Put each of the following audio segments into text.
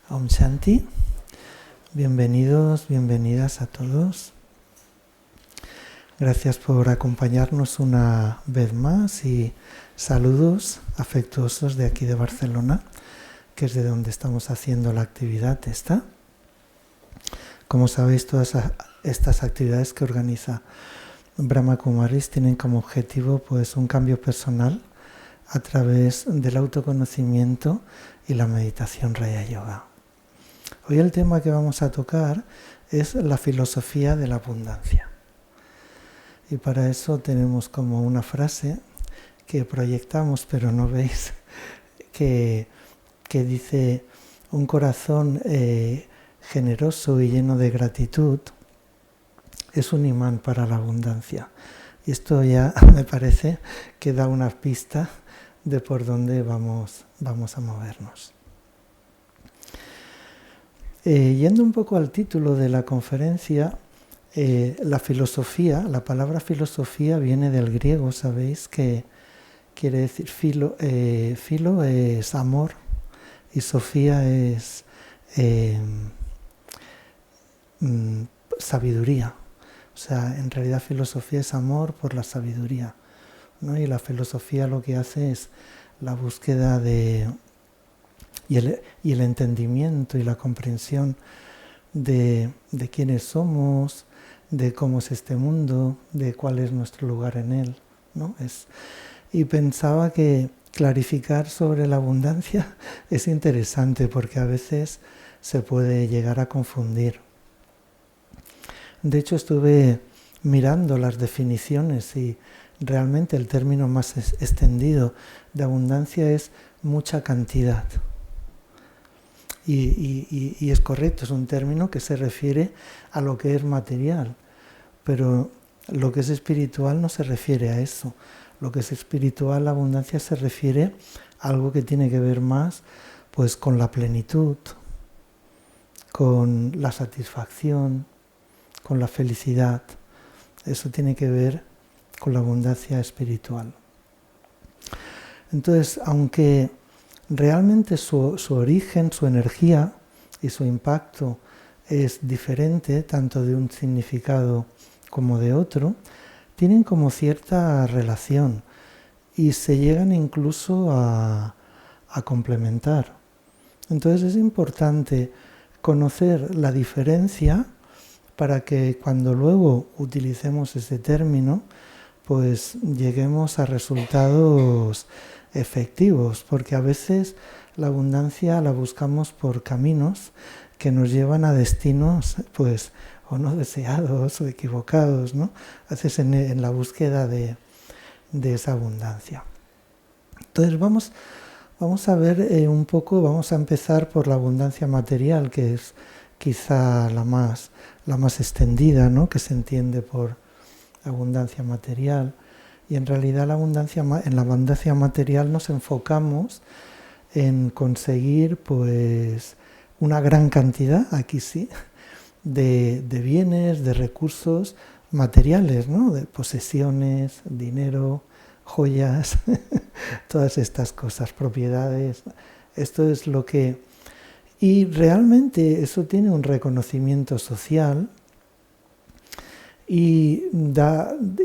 Om Shanti, bienvenidos, bienvenidas a todos. Gracias por acompañarnos una vez más y saludos afectuosos de aquí de Barcelona, que es de donde estamos haciendo la actividad esta. Como sabéis, todas estas actividades que organiza Brahma Kumaris tienen como objetivo pues un cambio personal a través del autoconocimiento y la meditación Raya Yoga. Hoy el tema que vamos a tocar es la filosofía de la abundancia. Y para eso tenemos como una frase que proyectamos, pero no veis, que dice: un corazón generoso y lleno de gratitud es un imán para la abundancia. Y esto ya me parece que da una pista de por dónde vamos a movernos. Yendo un poco al título de la conferencia, la filosofía, la palabra filosofía viene del griego, sabéis que quiere decir filo es amor y sofía es sabiduría. O sea, en realidad filosofía es amor por la sabiduría, ¿no? Y la filosofía lo que hace es la búsqueda y el entendimiento y la comprensión de quiénes somos, de cómo es este mundo, de cuál es nuestro lugar en él, ¿no? Y pensaba que clarificar sobre la abundancia es interesante porque a veces se puede llegar a confundir. De hecho, estuve mirando las definiciones y realmente el término más extendido de abundancia es mucha cantidad. Y es correcto, es un término que se refiere a lo que es material, pero lo que es espiritual no se refiere a eso. Lo que es espiritual, la abundancia, se refiere a algo que tiene que ver más pues con la plenitud, con la satisfacción, con la felicidad. Eso tiene que ver con la abundancia espiritual. Entonces, aunque realmente su origen, su energía y su impacto es diferente, tanto de un significado como de otro, tienen como cierta relación y se llegan incluso a complementar. Entonces es importante conocer la diferencia para que cuando luego utilicemos ese término, pues lleguemos a resultados efectivos, porque a veces la abundancia la buscamos por caminos que nos llevan a destinos pues o no deseados o equivocados, ¿no? A veces en la búsqueda de esa abundancia. Entonces vamos a ver un poco, vamos a empezar por la abundancia material, que es quizá la más extendida, ¿no? Que se entiende por abundancia material. Y en realidad en la abundancia material nos enfocamos en conseguir pues una gran cantidad, aquí sí, de bienes, de recursos materiales, ¿no? De posesiones, dinero, joyas, todas estas cosas, propiedades. Esto es lo que... Y realmente eso tiene un reconocimiento social y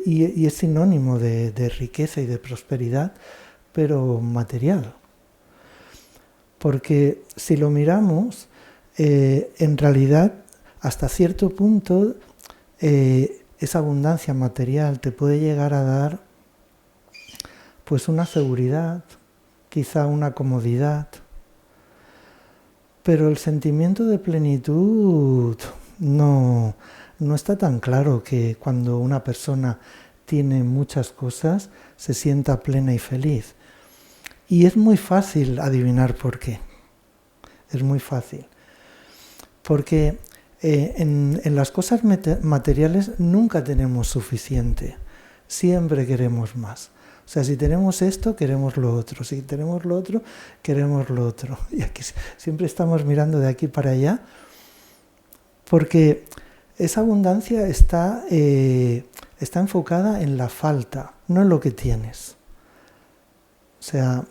es sinónimo de riqueza y de prosperidad, pero material. Porque si lo miramos, en realidad, hasta cierto punto, esa abundancia material te puede llegar a dar pues una seguridad, quizá una comodidad, pero el sentimiento de plenitud no está tan claro, que cuando una persona tiene muchas cosas se sienta plena y feliz. Y es muy fácil adivinar por qué. Es muy fácil. Porque en las cosas materiales nunca tenemos suficiente. Siempre queremos más. O sea, si tenemos esto, queremos lo otro. Si tenemos lo otro, queremos lo otro. Y aquí siempre estamos mirando de aquí para allá, porque esa abundancia está enfocada en la falta, no en lo que tienes. O sea,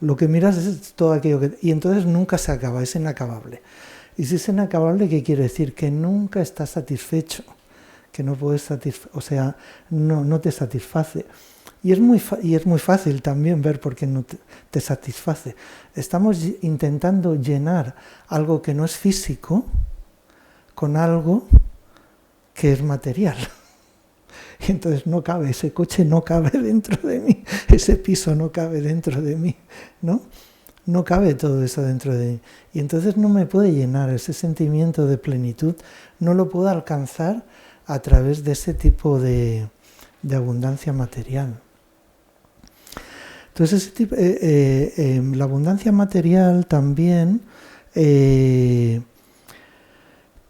Lo que miras es todo aquello que... Y entonces nunca se acaba, es inacabable. Y si es inacabable, ¿qué quiere decir? Que nunca estás satisfecho, que no puedes o sea, no te satisface. Y es muy fácil también ver por qué no te satisface. Estamos intentando llenar algo que no es físico con algo que es material. Y entonces no cabe, ese coche no cabe dentro de mí, ese piso no cabe dentro de mí, ¿no? No cabe todo eso dentro de mí. Y entonces no me puede llenar ese sentimiento de plenitud, no lo puedo alcanzar a través de ese tipo de abundancia material. Entonces la abundancia material también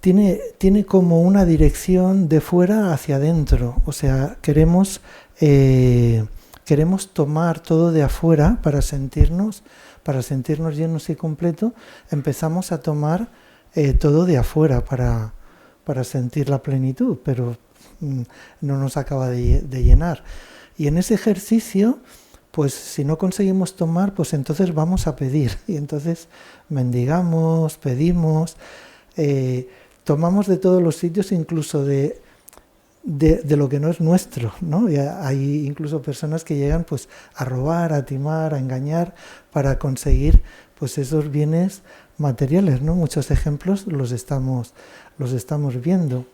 tiene como una dirección de fuera hacia adentro, o sea, queremos tomar todo de afuera para sentirnos llenos y completos, empezamos a tomar todo de afuera para sentir la plenitud, pero no nos acaba de llenar. Y en ese ejercicio, pues si no conseguimos tomar, pues entonces vamos a pedir, y entonces mendigamos, pedimos, tomamos de todos los sitios, incluso de lo que no es nuestro, ¿no? Y hay incluso personas que llegan pues a robar, a timar, a engañar para conseguir pues esos bienes materiales, ¿no? Muchos ejemplos los estamos viendo.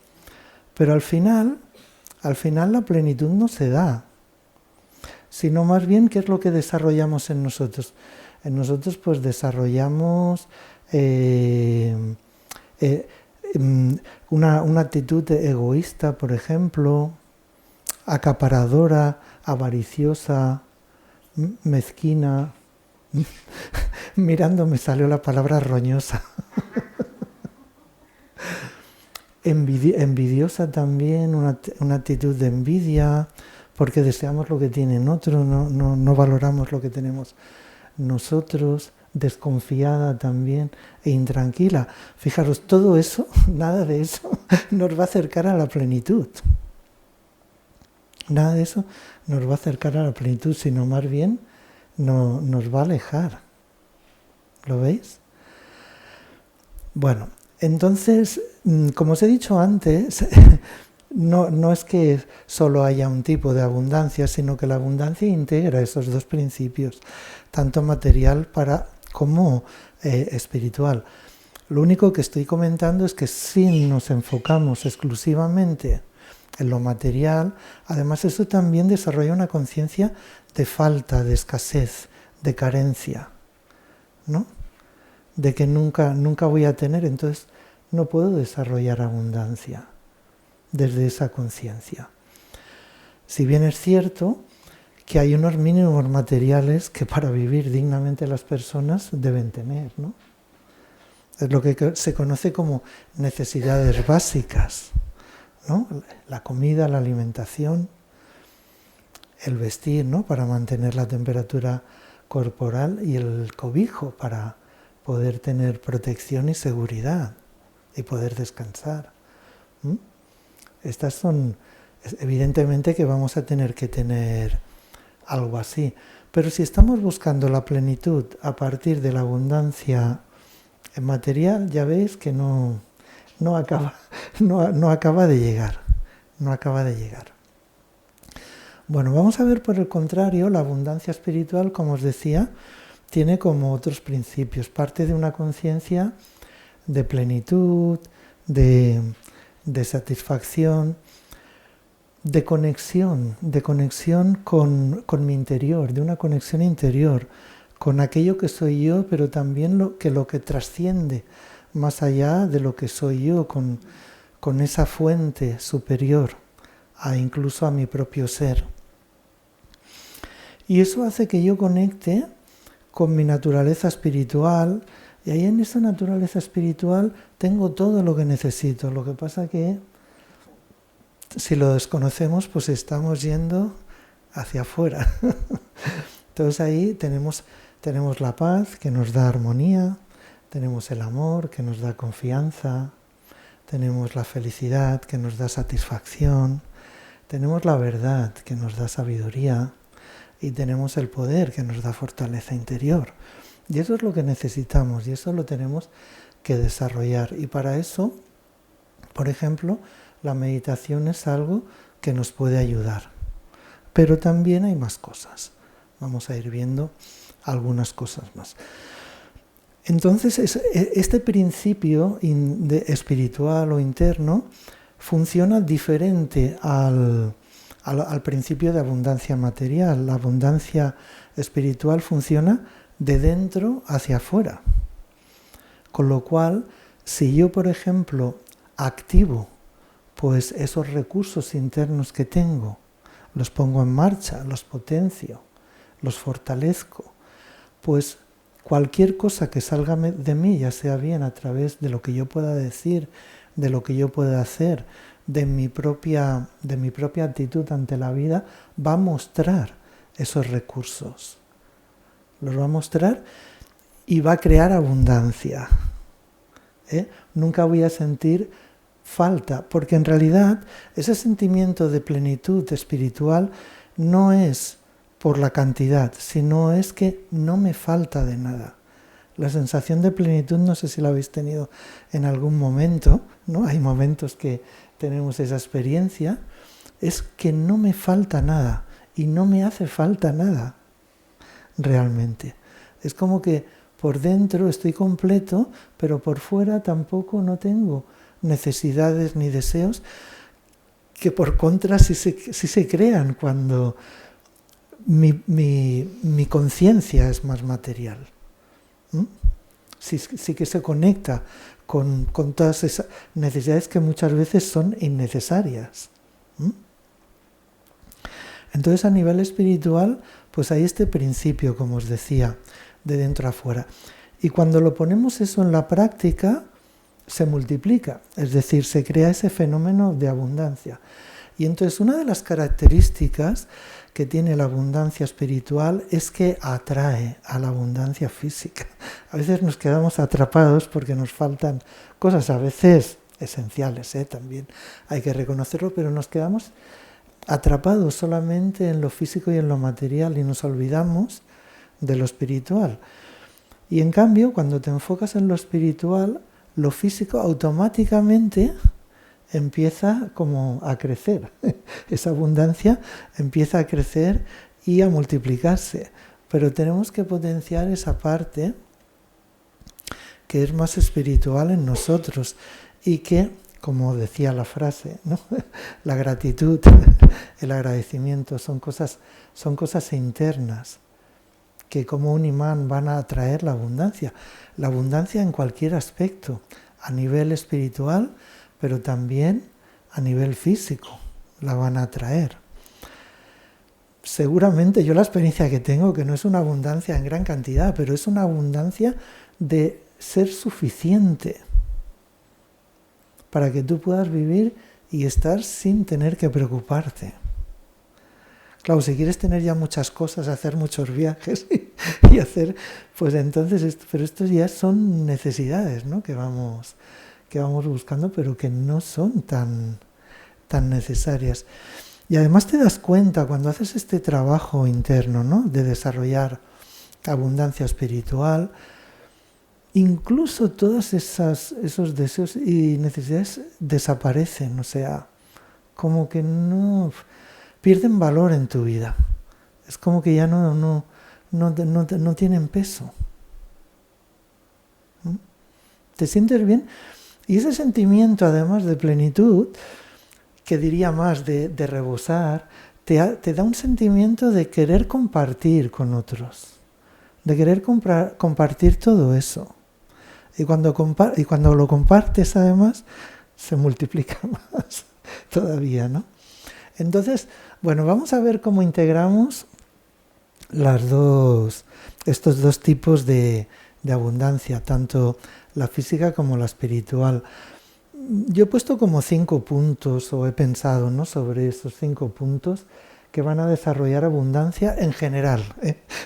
Pero al final la plenitud no se da, sino más bien ¿qué es lo que desarrollamos en nosotros? En nosotros pues desarrollamos una actitud egoísta, por ejemplo, acaparadora, avariciosa, mezquina. Mirando me salió la palabra roñosa. Envidiosa también, una actitud de envidia, porque deseamos lo que tienen otros, no valoramos lo que tenemos nosotros. Desconfiada también e intranquila. Fijaros, todo eso, nada de eso, nos va a acercar a la plenitud. Nada de eso nos va a acercar a la plenitud, sino más bien nos va a alejar. ¿Lo veis? Bueno, entonces, como os he dicho antes, no es que solo haya un tipo de abundancia, sino que la abundancia integra esos dos principios, tanto material como espiritual. Lo único que estoy comentando es que si nos enfocamos exclusivamente en lo material, además eso también desarrolla una conciencia de falta, de escasez, de carencia, ¿no? De que nunca voy a tener, entonces no puedo desarrollar abundancia desde esa conciencia. Si bien es cierto que hay unos mínimos materiales que para vivir dignamente las personas deben tener, ¿no? Es lo que se conoce como necesidades básicas, ¿no? La comida, la alimentación, el vestir, ¿no? Para mantener la temperatura corporal, y el cobijo para poder tener protección y seguridad y poder descansar. Estas son, evidentemente que vamos a tener que tener algo así. Pero si estamos buscando la plenitud a partir de la abundancia material, ya veis que no acaba de llegar. No acaba de llegar. Bueno, vamos a ver por el contrario, la abundancia espiritual, como os decía, tiene como otros principios. Parte de una conciencia de plenitud, de satisfacción, de conexión con mi interior, de una conexión interior, con aquello que soy yo, pero también lo que trasciende más allá de lo que soy yo, con esa fuente superior, incluso a mi propio ser. Y eso hace que yo conecte con mi naturaleza espiritual, y ahí en esa naturaleza espiritual tengo todo lo que necesito. Lo que pasa que si lo desconocemos, pues estamos yendo hacia afuera. Entonces ahí tenemos la paz, que nos da armonía, tenemos el amor, que nos da confianza, tenemos la felicidad, que nos da satisfacción, tenemos la verdad, que nos da sabiduría, y tenemos el poder que nos da fortaleza interior. Y eso es lo que necesitamos y eso lo tenemos que desarrollar. Y para eso, por ejemplo, la meditación es algo que nos puede ayudar. Pero también hay más cosas. Vamos a ir viendo algunas cosas más. Entonces, este principio espiritual o interno funciona diferente al principio de abundancia material. La abundancia espiritual funciona de dentro hacia afuera. Con lo cual, si yo, por ejemplo, activo pues esos recursos internos que tengo, los pongo en marcha, los potencio, los fortalezco, pues cualquier cosa que salga de mí, ya sea bien a través de lo que yo pueda decir, de lo que yo pueda hacer, de mi propia actitud ante la vida, va a mostrar esos recursos. Los va a mostrar y va a crear abundancia. Nunca voy a sentir falta, porque en realidad ese sentimiento de plenitud espiritual no es por la cantidad, sino es que no me falta de nada. La sensación de plenitud, no sé si la habéis tenido en algún momento, ¿no? Hay momentos que tenemos esa experiencia, es que no me falta nada y no me hace falta nada, realmente. Es como que por dentro estoy completo, pero por fuera tampoco no tengo necesidades ni deseos que por contra sí se crean cuando mi conciencia es más material. Sí que se conecta con todas esas necesidades que muchas veces son innecesarias. Entonces a nivel espiritual pues hay este principio, como os decía, de dentro a fuera. Y cuando lo ponemos eso en la práctica, se multiplica, es decir, se crea ese fenómeno de abundancia. Y entonces una de las características que tiene la abundancia espiritual es que atrae a la abundancia física. A veces nos quedamos atrapados porque nos faltan cosas, a veces esenciales, también hay que reconocerlo, pero nos quedamos atrapados solamente en lo físico y en lo material y nos olvidamos de lo espiritual. Y en cambio, cuando te enfocas en lo espiritual, lo físico automáticamente empieza como a crecer. Esa abundancia empieza a crecer y a multiplicarse. Pero tenemos que potenciar esa parte que es más espiritual en nosotros y que, como decía la frase, ¿no? La gratitud, el agradecimiento son cosas internas que como un imán van a atraer la abundancia en cualquier aspecto, a nivel espiritual, pero también a nivel físico, la van a atraer. Seguramente yo la experiencia que tengo, que no es una abundancia en gran cantidad, pero es una abundancia de ser suficiente para que tú puedas vivir y estar sin tener que preocuparte. Claro, si quieres tener ya muchas cosas, hacer muchos viajes y hacer, pues entonces, pero estos ya son necesidades, ¿no? que vamos buscando, pero que no son tan necesarias. Y además te das cuenta cuando haces este trabajo interno, ¿no? De desarrollar abundancia espiritual, incluso todos esos deseos y necesidades desaparecen, o sea, como que no pierden valor en tu vida. Es como que ya no tienen peso. ¿Te sientes bien? Y ese sentimiento, además de plenitud, que diría más de rebosar, te da un sentimiento de querer compartir con otros, de querer compartir todo eso. Y cuando lo compartes, además, se multiplica más todavía, ¿no? Entonces, bueno, vamos a ver cómo integramos estos dos tipos de abundancia, tanto la física como la espiritual. Yo he puesto como 5 puntos, o he pensado, ¿no?, sobre esos 5 puntos que van a desarrollar abundancia en general.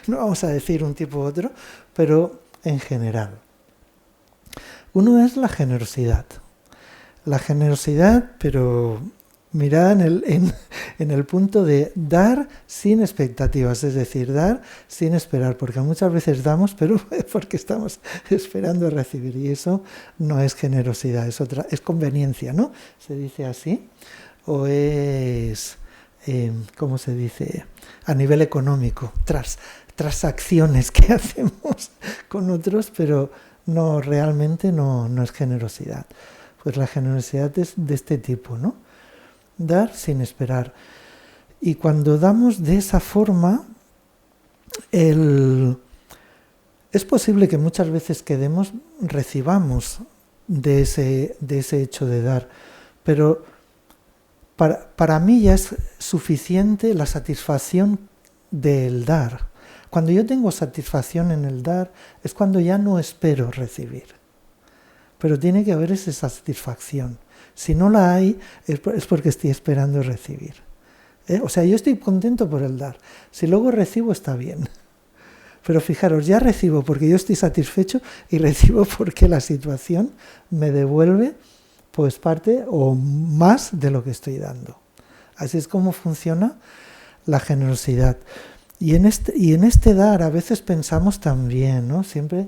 No vamos a decir un tipo u otro, pero en general. Uno es la generosidad. La generosidad, pero Mirad en el punto de dar sin expectativas, es decir, dar sin esperar, porque muchas veces damos, pero porque estamos esperando a recibir, y eso no es generosidad, es conveniencia, ¿no? Se dice así, o es, ¿cómo se dice? A nivel económico, transacciones que hacemos con otros, pero no, realmente no es generosidad. Pues la generosidad es de este tipo, ¿no? Dar sin esperar. Y cuando damos de esa forma, es posible que muchas veces que demos, recibamos de ese hecho de dar. Pero para mí ya es suficiente la satisfacción del dar. Cuando yo tengo satisfacción en el dar, es cuando ya no espero recibir. Pero tiene que haber esa satisfacción. Si no la hay, es porque estoy esperando recibir. O sea, yo estoy contento por el dar. Si luego recibo, está bien. Pero fijaros, ya recibo porque yo estoy satisfecho y recibo porque la situación me devuelve pues parte o más de lo que estoy dando. Así es como funciona la generosidad. Y en este dar a veces pensamos también, ¿no? Siempre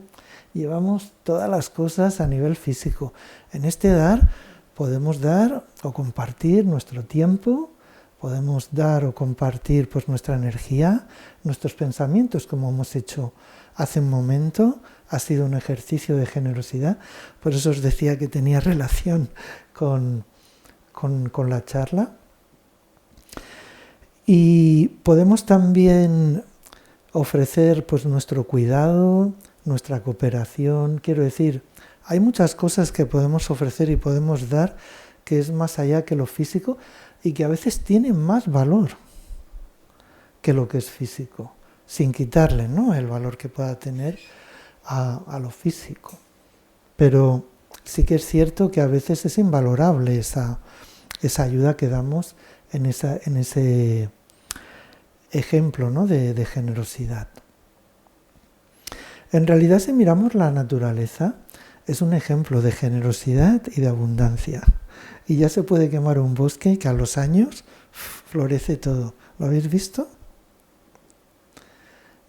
llevamos todas las cosas a nivel físico. En este dar podemos dar o compartir nuestro tiempo, podemos dar o compartir pues nuestra energía, nuestros pensamientos, como hemos hecho hace un momento. Ha sido un ejercicio de generosidad, por eso os decía que tenía relación con la charla. Y podemos también ofrecer pues nuestro cuidado, nuestra cooperación. Quiero decir, hay muchas cosas que podemos ofrecer y podemos dar que es más allá que lo físico y que a veces tienen más valor que lo que es físico, sin quitarle, ¿no?, el valor que pueda tener a lo físico. Pero sí que es cierto que a veces es invalorable esa ayuda que damos en ese ejemplo, ¿no?, de generosidad. En realidad, si miramos la naturaleza, es un ejemplo de generosidad y de abundancia. Y ya se puede quemar un bosque que a los años florece todo. ¿Lo habéis visto?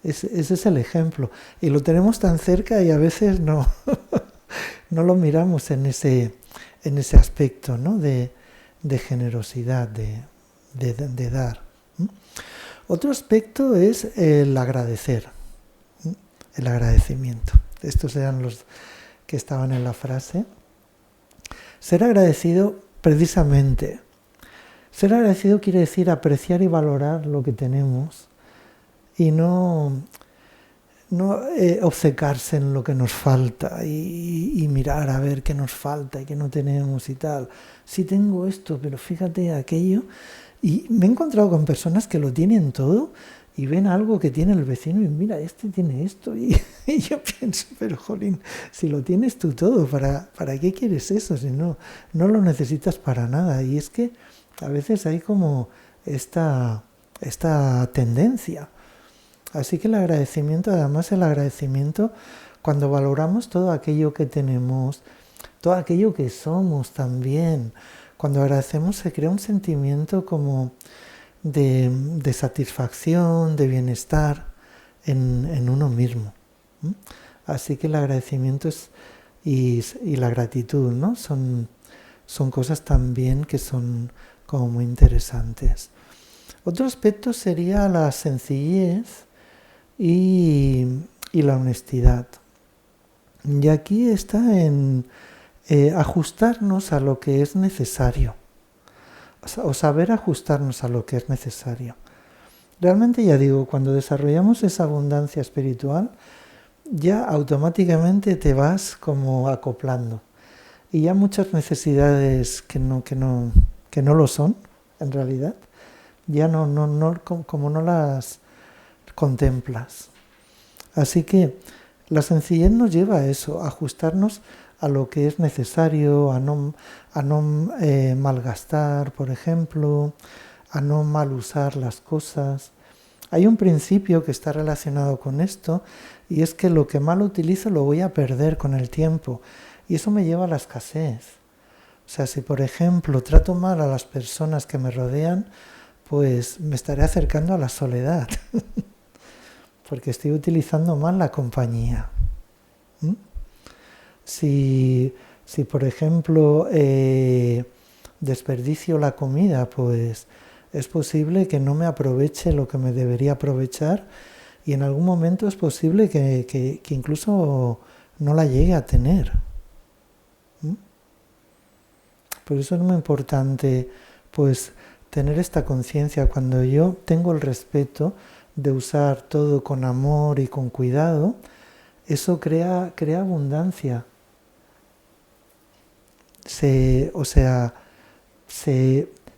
Ese es el ejemplo. Y lo tenemos tan cerca y a veces no lo miramos en ese aspecto, ¿no?, de generosidad, de dar. Otro aspecto es el agradecer, el agradecimiento. Estos eran los que estaban en la frase. Ser agradecido, precisamente. Ser agradecido quiere decir apreciar y valorar lo que tenemos y no obcecarse en lo que nos falta y mirar a ver qué nos falta y qué no tenemos y tal. Sí tengo esto, pero fíjate aquello. Y me he encontrado con personas que lo tienen todo y ven algo que tiene el vecino y mira, este tiene esto. Y yo pienso, pero jolín, si lo tienes tú todo, ¿para qué quieres eso? Si no lo necesitas para nada. Y es que a veces hay como esta tendencia. Así que el agradecimiento, además el agradecimiento, cuando valoramos todo aquello que tenemos, todo aquello que somos también, cuando agradecemos se crea un sentimiento como de satisfacción, de bienestar en uno mismo. Así que el agradecimiento y la gratitud, ¿no?, son cosas también que son como muy interesantes. Otro aspecto sería la sencillez y la honestidad. Y aquí está en ajustarnos a lo que es necesario, o saber ajustarnos a lo que es necesario. Realmente, ya digo, cuando desarrollamos esa abundancia espiritual, ya automáticamente te vas como acoplando. Y ya muchas necesidades que no lo son, en realidad, ya como no las contemplas. Así que la sencillez nos lleva a eso, a ajustarnos a lo que es necesario, a no malgastar, por ejemplo, a no mal usar las cosas. Hay un principio que está relacionado con esto, y es que lo que mal utilizo lo voy a perder con el tiempo, y eso me lleva a la escasez. O sea, si por ejemplo trato mal a las personas que me rodean, pues me estaré acercando a la soledad, porque estoy utilizando mal la compañía. ¿Mm? Si por ejemplo, desperdicio la comida, pues es posible que no me aproveche lo que me debería aprovechar y en algún momento es posible que incluso no la llegue a tener. ¿Mm? Por eso es muy importante, pues, tener esta conciencia. Cuando yo tengo el respeto de usar todo con amor y con cuidado, eso crea abundancia.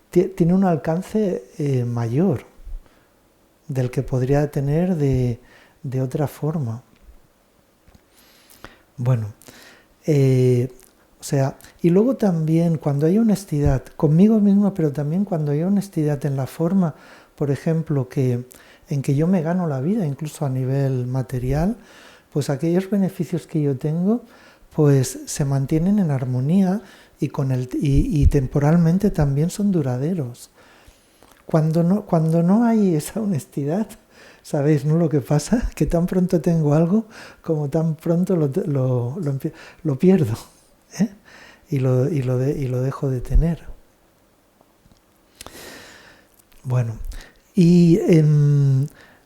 Tiene un alcance mayor del que podría tener de otra forma. Bueno, y luego también cuando hay honestidad conmigo mismo, pero también cuando hay honestidad en la forma, por ejemplo, en que yo me gano la vida, incluso a nivel material, pues aquellos beneficios que yo tengo, pues se mantienen en armonía y temporalmente también son duraderos. Cuando no hay esa honestidad, ¿sabéis, no? Lo que pasa, que tan pronto tengo algo, como tan pronto lo pierdo, ¿eh? y lo dejo de tener. Bueno, y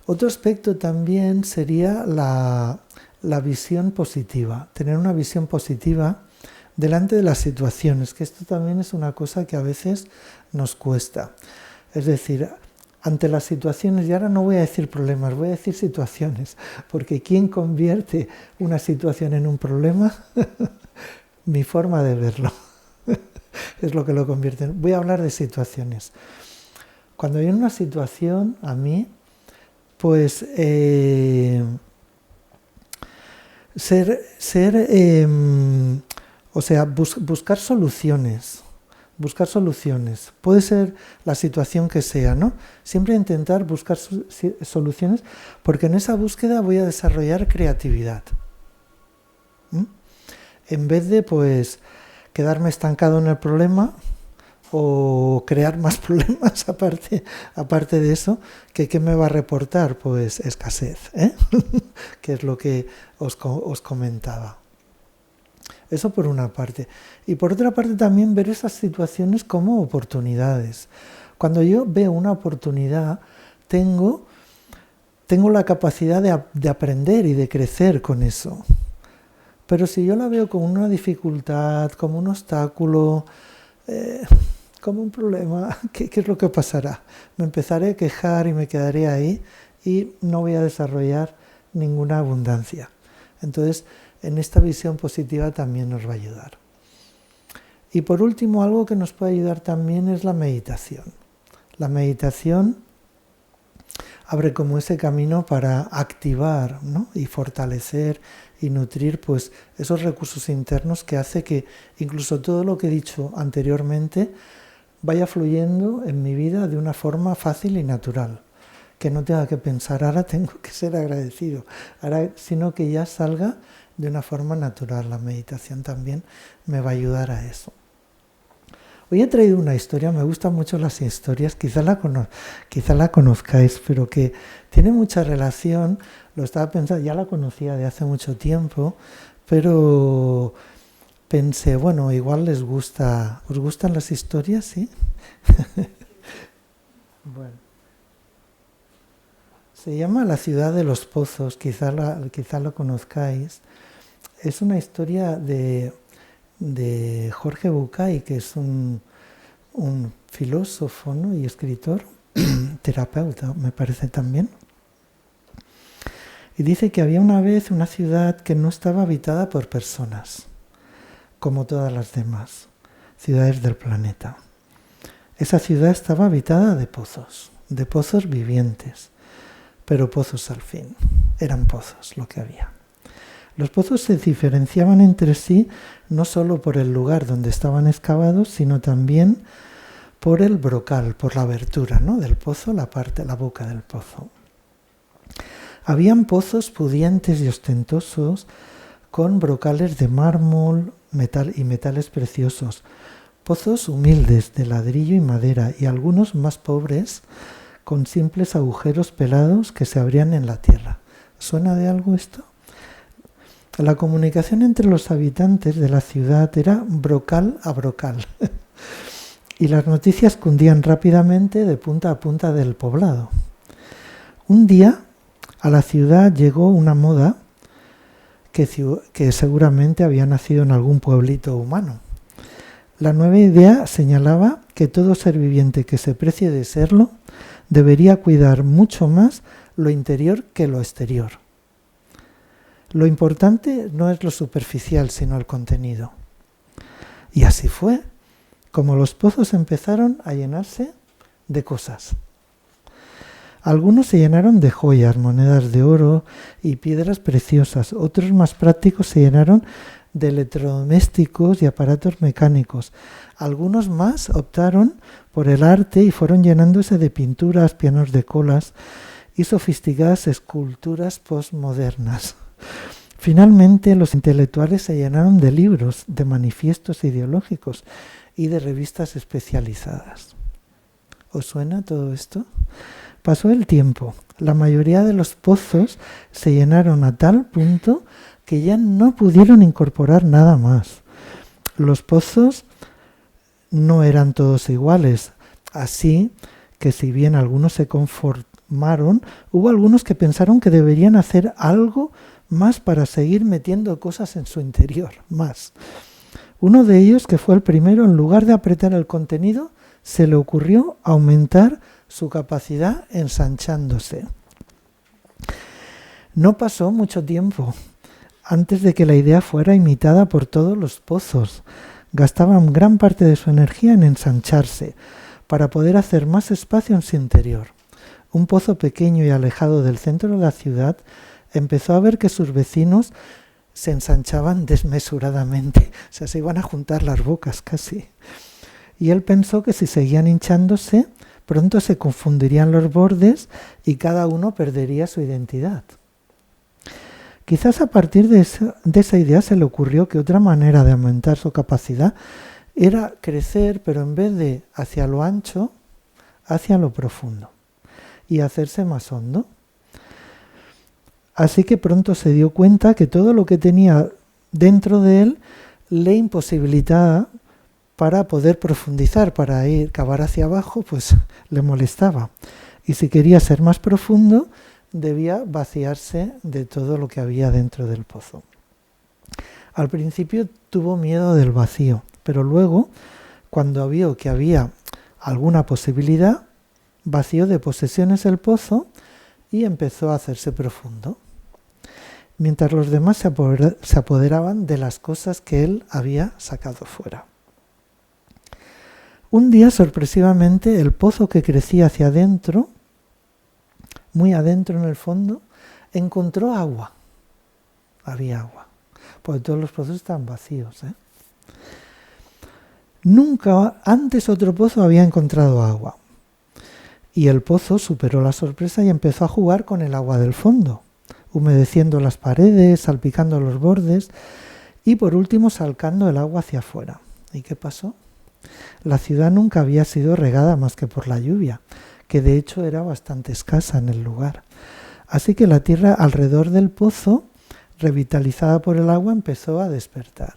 otro aspecto también sería la visión positiva, tener una visión positiva delante de las situaciones, que esto también es una cosa que a veces nos cuesta. Es decir, ante las situaciones, y ahora no voy a decir problemas, voy a decir situaciones, porque ¿quién convierte una situación en un problema? Mi forma de verlo es lo que lo convierte. Voy a hablar de situaciones. Cuando hay una situación, a mí, pues buscar soluciones. Buscar soluciones. Puede ser la situación que sea, ¿no? Siempre intentar buscar soluciones, porque en esa búsqueda voy a desarrollar creatividad. En vez de, pues, quedarme estancado en el problema o crear más problemas aparte de eso, ¿qué me va a reportar? Pues escasez, ¿eh? Que es lo que os comentaba. Eso por una parte. Y por otra parte también ver esas situaciones como oportunidades. Cuando yo veo una oportunidad, tengo la capacidad de aprender y de crecer con eso. Pero si yo la veo como una dificultad, como un obstáculo, como un problema, ¿qué es lo que pasará? Me empezaré a quejar y me quedaré ahí y no voy a desarrollar ninguna abundancia. Entonces, en esta visión positiva también nos va a ayudar. Y por último, algo que nos puede ayudar también es la meditación. La meditación abre como ese camino para activar, ¿no? Y fortalecer y nutrir, pues, esos recursos internos que hace que incluso todo lo que he dicho anteriormente vaya fluyendo en mi vida de una forma fácil y natural. Que no tenga que pensar, ahora tengo que ser agradecido, sino que ya salga de una forma natural. La meditación también me va a ayudar a eso. Hoy he traído una historia, me gustan mucho las historias, quizá la conozcáis, pero que tiene mucha relación, lo estaba pensando, ya la conocía de hace mucho tiempo, pero pensé, bueno, igual les gusta. ¿Os gustan las historias? ¿Sí? Bueno. Se llama La ciudad de los pozos, quizá lo conozcáis. Es una historia de Jorge Bucay, que es un filósofo, ¿no? Y escritor, terapeuta, me parece también. Y dice que había una vez una ciudad que no estaba habitada por personas, como todas las demás ciudades del planeta. Esa ciudad estaba habitada de pozos vivientes, pero pozos al fin, eran pozos lo que había. Los pozos se diferenciaban entre sí no solo por el lugar donde estaban excavados, sino también por el brocal, por la abertura, ¿no? Del pozo, la boca del pozo. Habían pozos pudientes y ostentosos con brocales de mármol y metales preciosos, pozos humildes de ladrillo y madera y algunos más pobres con simples agujeros pelados que se abrían en la tierra. ¿Suena de algo esto? La comunicación entre los habitantes de la ciudad era brocal a brocal y las noticias cundían rápidamente de punta a punta del poblado. Un día a la ciudad llegó una moda que seguramente había nacido en algún pueblito humano. La nueva idea señalaba que todo ser viviente que se precie de serlo debería cuidar mucho más lo interior que lo exterior. Lo importante no es lo superficial, sino el contenido. Y así fue, como los pozos empezaron a llenarse de cosas. Algunos se llenaron de joyas, monedas de oro y piedras preciosas. Otros más prácticos se llenaron de electrodomésticos y aparatos mecánicos. Algunos más optaron por el arte y fueron llenándose de pinturas, pianos de colas y sofisticadas esculturas postmodernas. Finalmente, los intelectuales se llenaron de libros, de manifiestos ideológicos y de revistas especializadas. ¿Os suena todo esto? Pasó el tiempo. La mayoría de los pozos se llenaron a tal punto que ya no pudieron incorporar nada más. Los pozos no eran todos iguales, así que si bien algunos se conformaron, hubo algunos que pensaron que deberían hacer algo más para seguir metiendo cosas en su interior, más. Uno de ellos, que fue el primero, en lugar de apretar el contenido, se le ocurrió aumentar su capacidad ensanchándose. No pasó mucho tiempo antes de que la idea fuera imitada por todos los pozos. Gastaban gran parte de su energía en ensancharse para poder hacer más espacio en su interior. Un pozo pequeño y alejado del centro de la ciudad empezó a ver que sus vecinos se ensanchaban desmesuradamente, o sea, se iban a juntar las bocas casi. Y él pensó que si seguían hinchándose, pronto se confundirían los bordes y cada uno perdería su identidad. Quizás a partir de esa idea se le ocurrió que otra manera de aumentar su capacidad era crecer, pero en vez de hacia lo ancho, hacia lo profundo y hacerse más hondo. Así que pronto se dio cuenta que todo lo que tenía dentro de él le imposibilitaba para poder profundizar, para ir cavar hacia abajo, pues le molestaba. Y si quería ser más profundo, debía vaciarse de todo lo que había dentro del pozo. Al principio tuvo miedo del vacío, pero luego, cuando vio que había alguna posibilidad, vació de posesiones el pozo y empezó a hacerse profundo, mientras los demás se apoderaban de las cosas que él había sacado fuera. Un día, sorpresivamente, el pozo que crecía hacia adentro, muy adentro en el fondo, encontró agua. Había agua, porque todos los pozos estaban vacíos. Nunca antes otro pozo había encontrado agua. Y el pozo superó la sorpresa y empezó a jugar con el agua del fondo, humedeciendo las paredes, salpicando los bordes y por último salcando el agua hacia afuera. ¿Y qué pasó? La ciudad nunca había sido regada más que por la lluvia, que de hecho era bastante escasa en el lugar. Así que la tierra alrededor del pozo, revitalizada por el agua, empezó a despertar.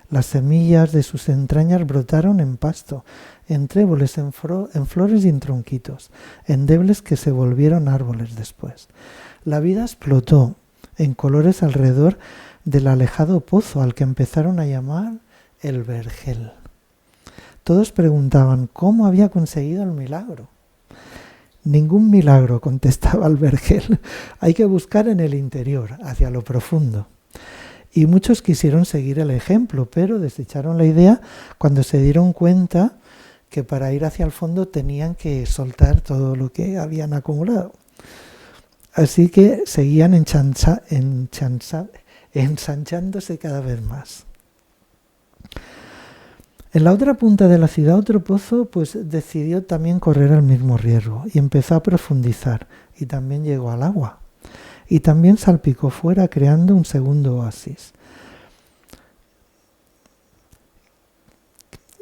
Las semillas de sus entrañas brotaron en pasto, en tréboles, en flores y en tronquitos, endebles que se volvieron árboles después. La vida explotó en colores alrededor del alejado pozo al que empezaron a llamar el vergel. Todos preguntaban cómo había conseguido el milagro. Ningún milagro, contestaba el vergel. Hay que buscar en el interior, hacia lo profundo. Y muchos quisieron seguir el ejemplo, pero desecharon la idea cuando se dieron cuenta que para ir hacia el fondo tenían que soltar todo lo que habían acumulado. Así que seguían ensanchándose cada vez más. En la otra punta de la ciudad, otro pozo pues decidió también correr el mismo riesgo y empezó a profundizar y también llegó al agua. Y también salpicó fuera creando un segundo oasis.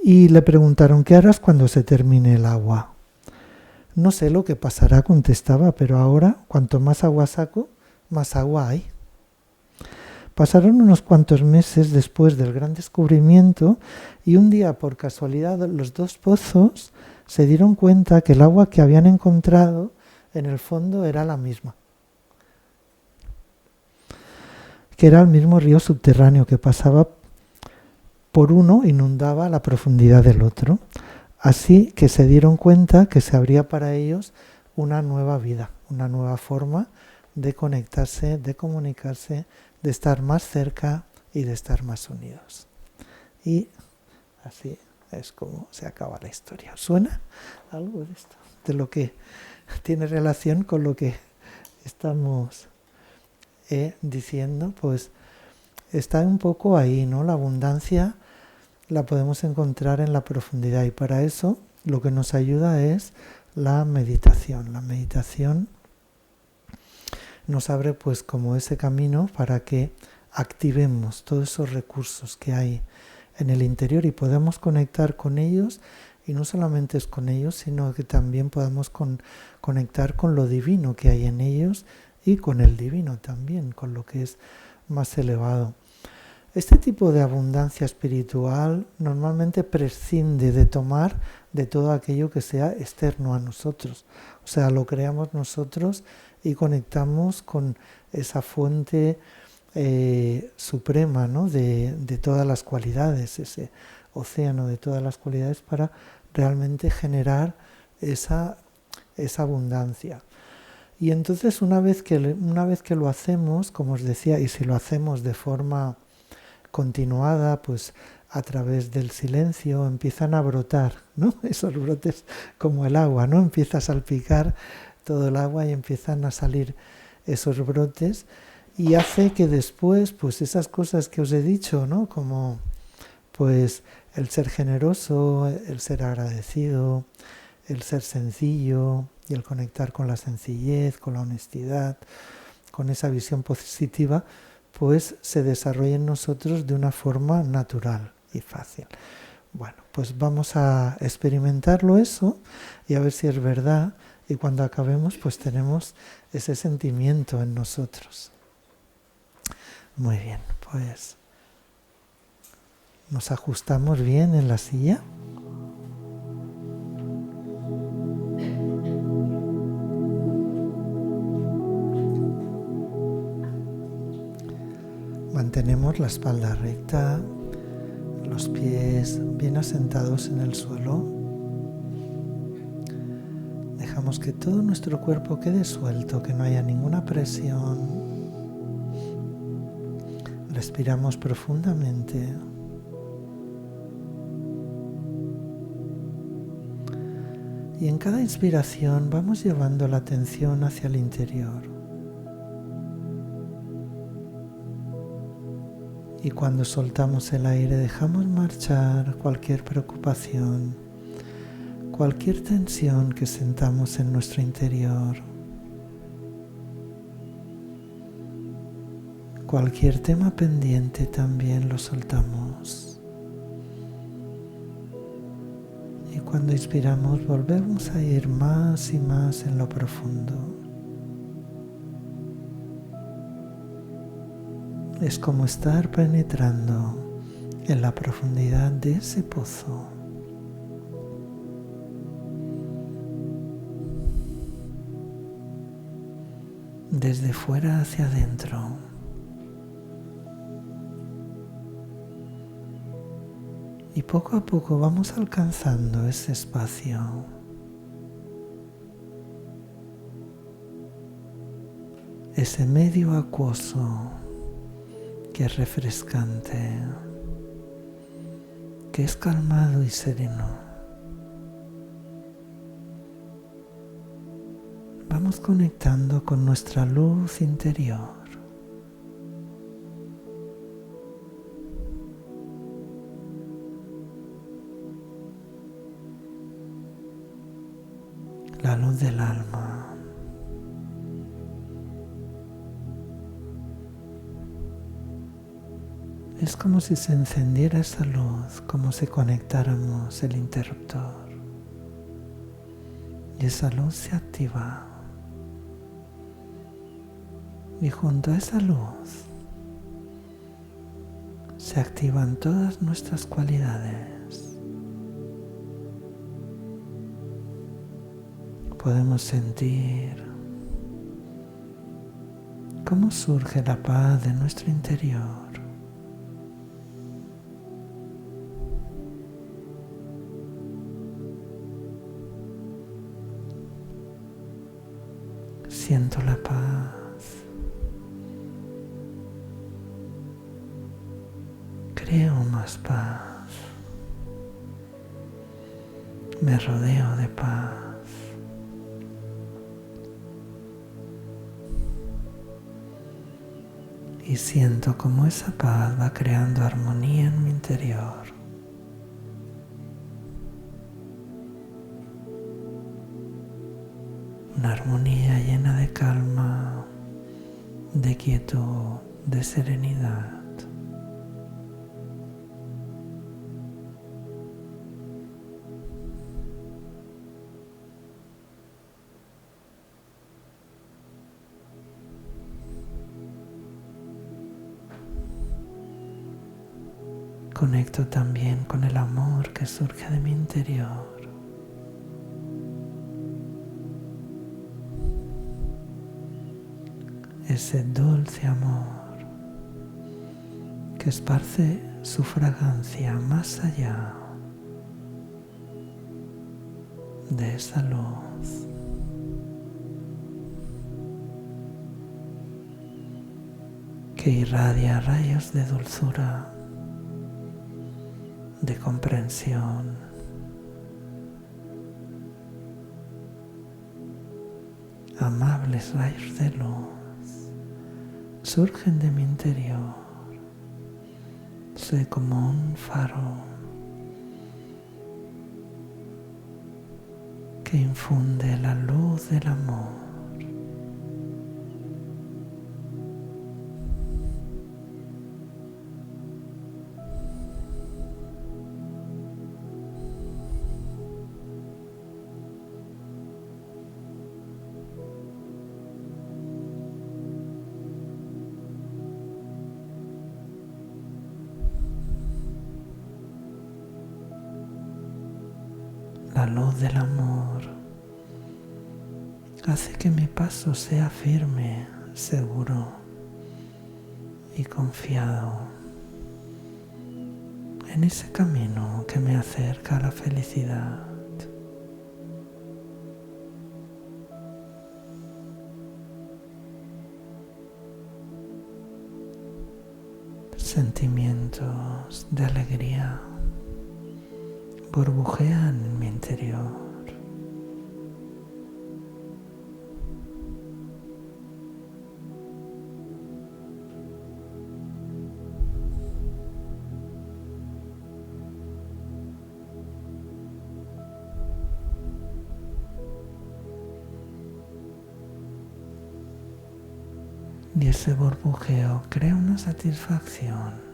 Y le preguntaron, ¿qué harás cuando se termine el agua? No sé lo que pasará, contestaba, pero ahora, cuanto más agua saco, más agua hay. Pasaron unos cuantos meses después del gran descubrimiento y un día, por casualidad, los dos pozos se dieron cuenta que el agua que habían encontrado en el fondo era la misma, que era el mismo río subterráneo que pasaba por uno, inundaba la profundidad del otro. Así que se dieron cuenta que se abría para ellos una nueva vida, una nueva forma de conectarse, de comunicarse, de estar más cerca y de estar más unidos. Y así es como se acaba la historia. ¿Suena algo de esto? De lo que tiene relación con lo que estamos diciendo, pues está un poco ahí, ¿no? La abundancia la podemos encontrar en la profundidad y para eso lo que nos ayuda es la meditación. La meditación nos abre pues como ese camino para que activemos todos esos recursos que hay en el interior y podamos conectar con ellos, y no solamente es con ellos, sino que también podamos conectar con lo divino que hay en ellos y con el divino también, con lo que es más elevado. Este tipo de abundancia espiritual normalmente prescinde de tomar de todo aquello que sea externo a nosotros. O sea, lo creamos nosotros y conectamos con esa fuente suprema, ¿no? de todas las cualidades, ese océano de todas las cualidades para realmente generar esa abundancia. Y entonces una vez que lo hacemos, como os decía, y si lo hacemos de forma continuada, pues a través del silencio empiezan a brotar, ¿no? Esos brotes como el agua, ¿no? Empieza a salpicar todo el agua y empiezan a salir esos brotes y hace que después, pues esas cosas que os he dicho, ¿no? Como pues el ser generoso, el ser agradecido, el ser sencillo y el conectar con la sencillez, con la honestidad, con esa visión positiva, pues se desarrolla en nosotros de una forma natural y fácil. Bueno, pues vamos a experimentarlo eso y a ver si es verdad, y cuando acabemos pues tenemos ese sentimiento en nosotros. Muy bien, pues nos ajustamos bien en la silla. Mantenemos la espalda recta, los pies bien asentados en el suelo. Dejamos que todo nuestro cuerpo quede suelto, que no haya ninguna presión. Respiramos profundamente. Y en cada inspiración vamos llevando la atención hacia el interior. Y cuando soltamos el aire dejamos marchar cualquier preocupación, cualquier tensión que sentamos en nuestro interior, cualquier tema pendiente también lo soltamos. Y cuando inspiramos volvemos a ir más y más en lo profundo. Es como estar penetrando en la profundidad de ese pozo. Desde fuera hacia adentro. Y poco a poco vamos alcanzando ese espacio. Ese medio acuoso que es refrescante, que es calmado y sereno. Vamos conectando con nuestra luz interior. La luz del alma. Es como si se encendiera esa luz, como si conectáramos el interruptor. Y esa luz se activa. Y junto a esa luz se activan todas nuestras cualidades. Podemos sentir cómo surge la paz de nuestro interior. Siento la paz. Creo más paz. Me rodeo de paz. Y siento cómo esa paz va creando armonía en mi interior. Una armonía llena de calma, de quietud, de serenidad. Conecto también con el amor que surge de mi interior. Ese dulce amor que esparce su fragancia más allá de esa luz. Que irradia rayos de dulzura, de comprensión, amables rayos de luz surgen de mi interior. Soy como un faro que infunde la luz del amor. La luz del amor hace que mi paso sea firme, seguro y confiado en ese camino que me acerca a la felicidad. Sentimientos de alegría burbujean en mi interior. Y ese burbujeo crea una satisfacción.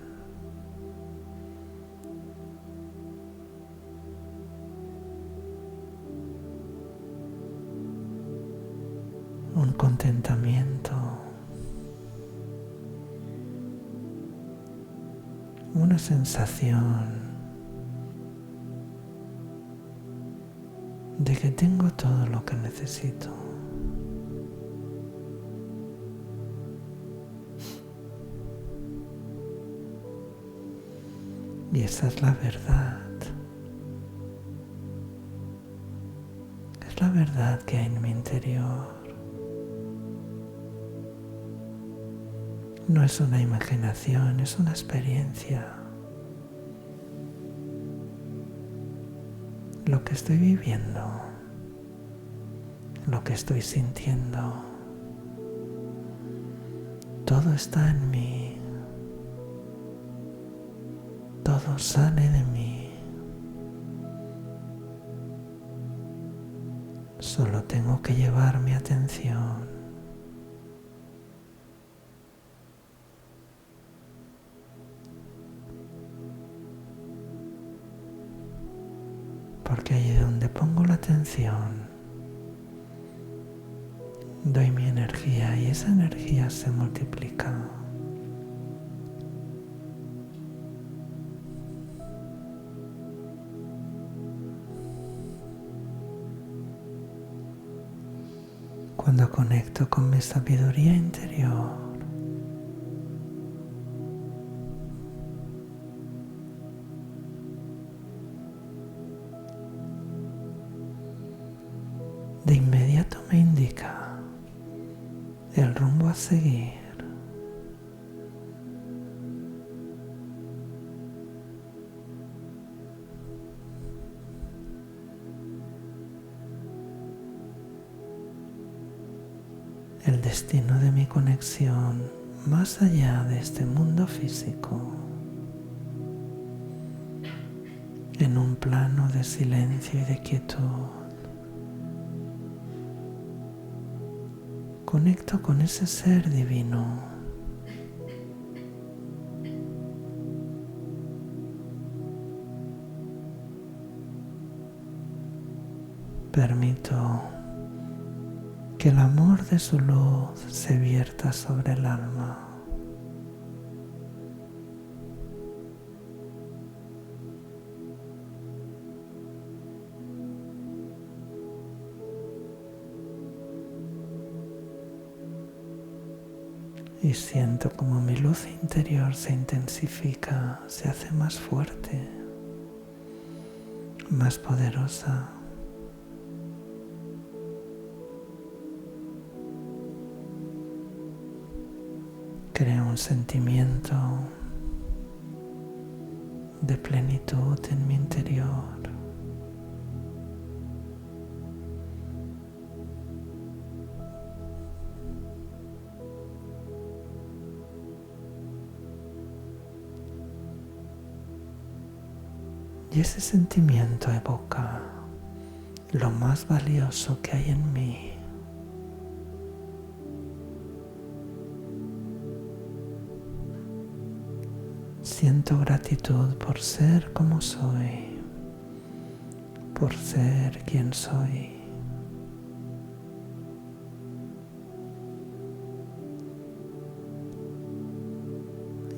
Un contentamiento, una sensación de que tengo todo lo que necesito. Y esa es la verdad. Es la verdad que hay en mi interior. No es una imaginación, es una experiencia. Lo que estoy viviendo, lo que estoy sintiendo, todo está en mí. Todo sale de mí. Solo tengo que llevar mi atención porque allí donde pongo la atención, doy mi energía y esa energía se multiplica. Cuando conecto con mi sabiduría interior, de inmediato me indica el rumbo a seguir. El destino de mi conexión más allá de este mundo físico, en un plano de silencio y de quietud. Conecto con ese ser divino. Permito que el amor de su luz se vierta sobre el alma. Y siento como mi luz interior se intensifica, se hace más fuerte, más poderosa. Creo un sentimiento de plenitud en mi interior. Y ese sentimiento evoca lo más valioso que hay en mí. Siento gratitud por ser como soy, por ser quien soy.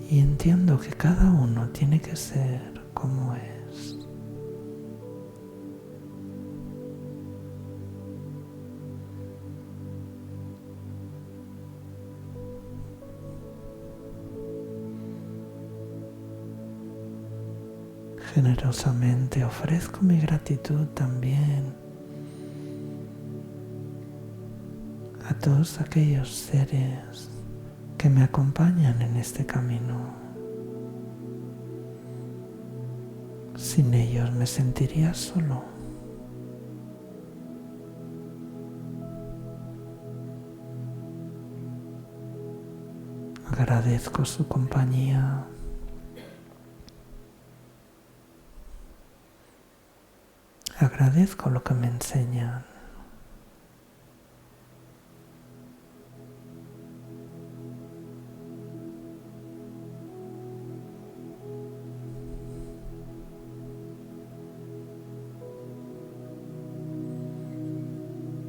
Y entiendo que cada uno tiene que ser como es. Generosamente ofrezco mi gratitud también a todos aquellos seres que me acompañan en este camino. Sin ellos me sentiría solo. Agradezco su compañía. Agradezco lo que me enseñan.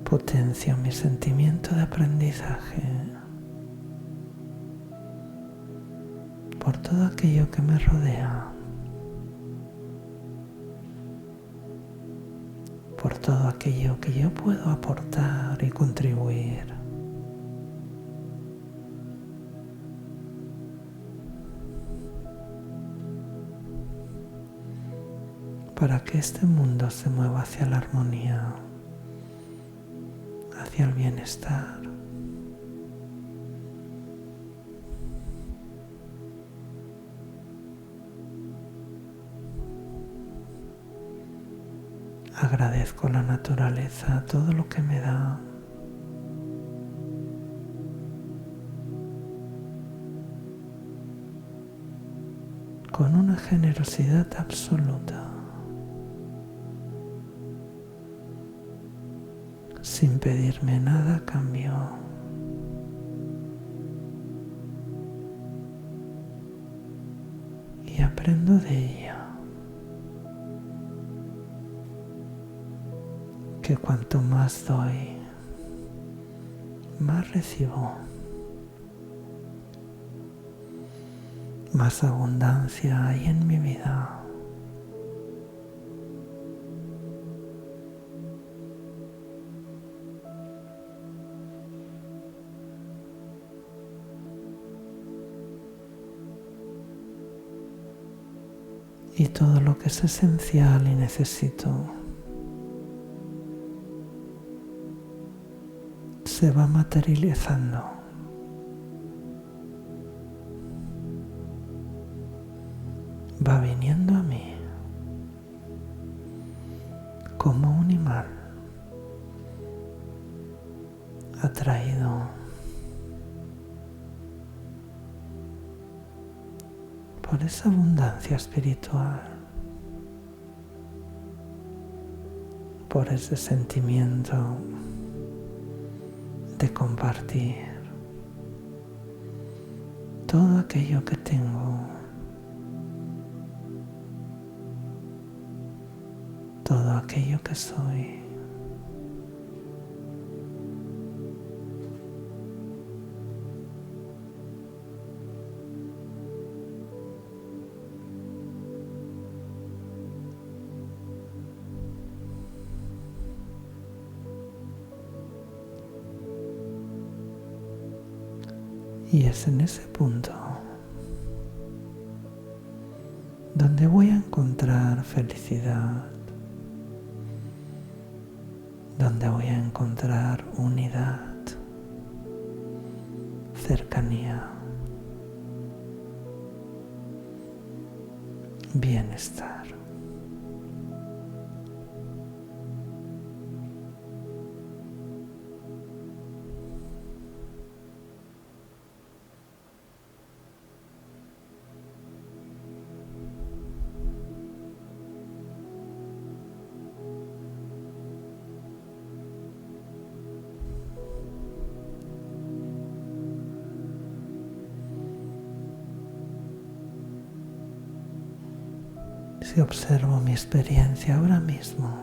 Potencio mi sentimiento de aprendizaje por todo aquello que me rodea, por todo aquello que yo puedo aportar y contribuir. Para que este mundo se mueva hacia la armonía, hacia el bienestar. Agradezco a la naturaleza todo lo que me da. Con una generosidad absoluta, sin pedirme nada a cambio. Y aprendo de ella. que cuanto más doy, más recibo, más abundancia hay en mi vida. Y todo lo que es esencial y necesito se va materializando. Va viniendo a mí como un imán atraído por esa abundancia espiritual, por ese sentimiento de compartir todo aquello que tengo, todo aquello que soy. Y es en ese punto donde voy a encontrar felicidad, donde voy a encontrar unidad, cercanía, bienestar. Si observo mi experiencia ahora mismo,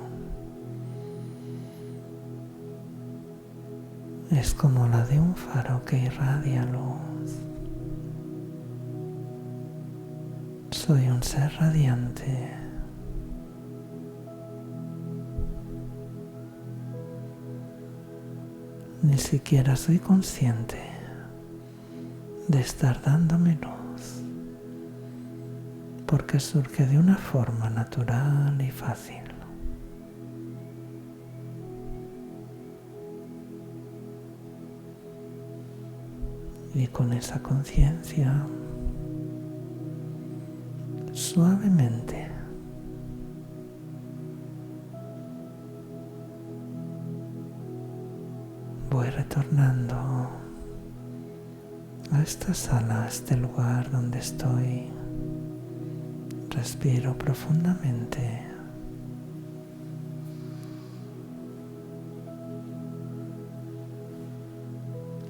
es como la de un faro que irradia luz. Soy un ser radiante. Ni siquiera soy consciente de estar dándome luz, porque surge de una forma natural y fácil. Y con esa conciencia, suavemente, voy retornando a esta sala, a este lugar donde estoy. Respiro profundamente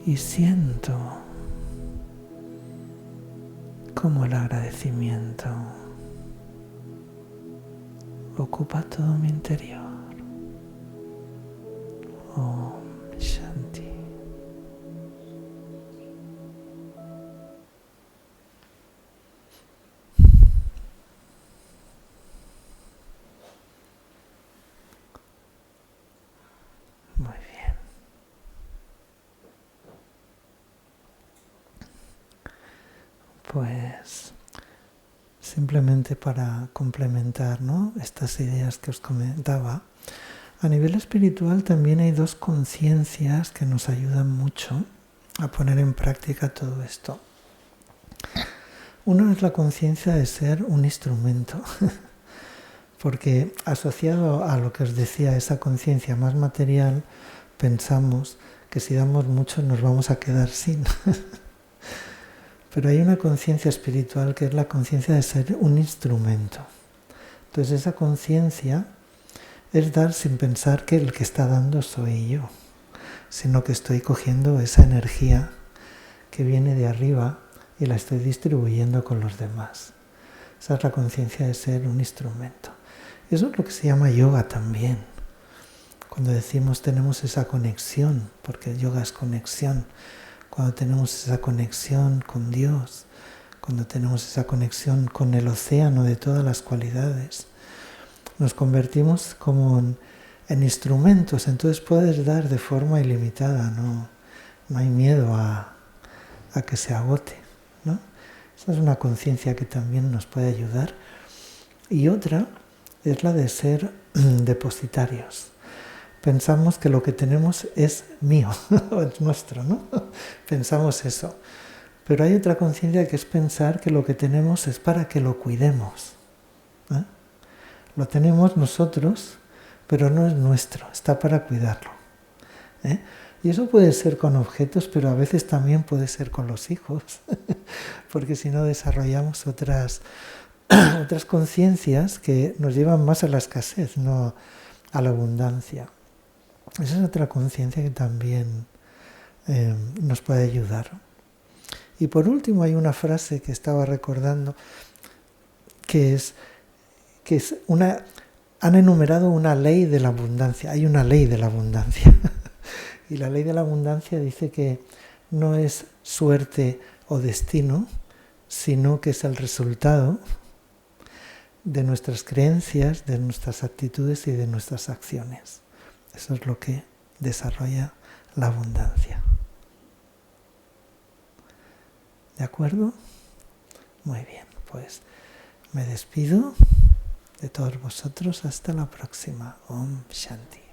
y siento como el agradecimiento ocupa todo mi interior. Om Shanti. Muy bien. Pues simplemente para complementar, ¿no?, estas ideas que os comentaba, a nivel espiritual también hay dos conciencias que nos ayudan mucho a poner en práctica todo esto. Uno es la conciencia de ser un instrumento, porque asociado a lo que os decía, esa conciencia más material, pensamos que si damos mucho nos vamos a quedar sin. Pero hay una conciencia espiritual que es la conciencia de ser un instrumento. Entonces esa conciencia es dar sin pensar que el que está dando soy yo, sino que estoy cogiendo esa energía que viene de arriba y la estoy distribuyendo con los demás. Esa es la conciencia de ser un instrumento. Eso es lo que se llama yoga también. Cuando decimos tenemos esa conexión, porque el yoga es conexión, cuando tenemos esa conexión con Dios, cuando tenemos esa conexión con el océano de todas las cualidades, nos convertimos como en instrumentos, entonces puedes dar de forma ilimitada, no hay miedo a que se agote, ¿no? Esa es una conciencia que también nos puede ayudar. Y otra es la de ser depositarios. Pensamos que lo que tenemos es mío, es nuestro, ¿no? Pensamos eso. Pero hay otra conciencia que es pensar que lo que tenemos es para que lo cuidemos, ¿eh? Lo tenemos nosotros, pero no es nuestro, está para cuidarlo, ¿eh? Y eso puede ser con objetos, pero a veces también puede ser con los hijos, porque si no desarrollamos otras conciencias que nos llevan más a la escasez, no a la abundancia. Esa es otra conciencia que también nos puede ayudar. Y por último hay una frase que estaba recordando, que es han enumerado una ley de la abundancia. Hay una ley de la abundancia. Y la ley de la abundancia dice que no es suerte o destino, sino que es el resultado de nuestras creencias, de nuestras actitudes y de nuestras acciones. Eso es lo que desarrolla la abundancia. ¿De acuerdo? Muy bien, pues me despido de todos vosotros. Hasta la próxima. Om Shanti.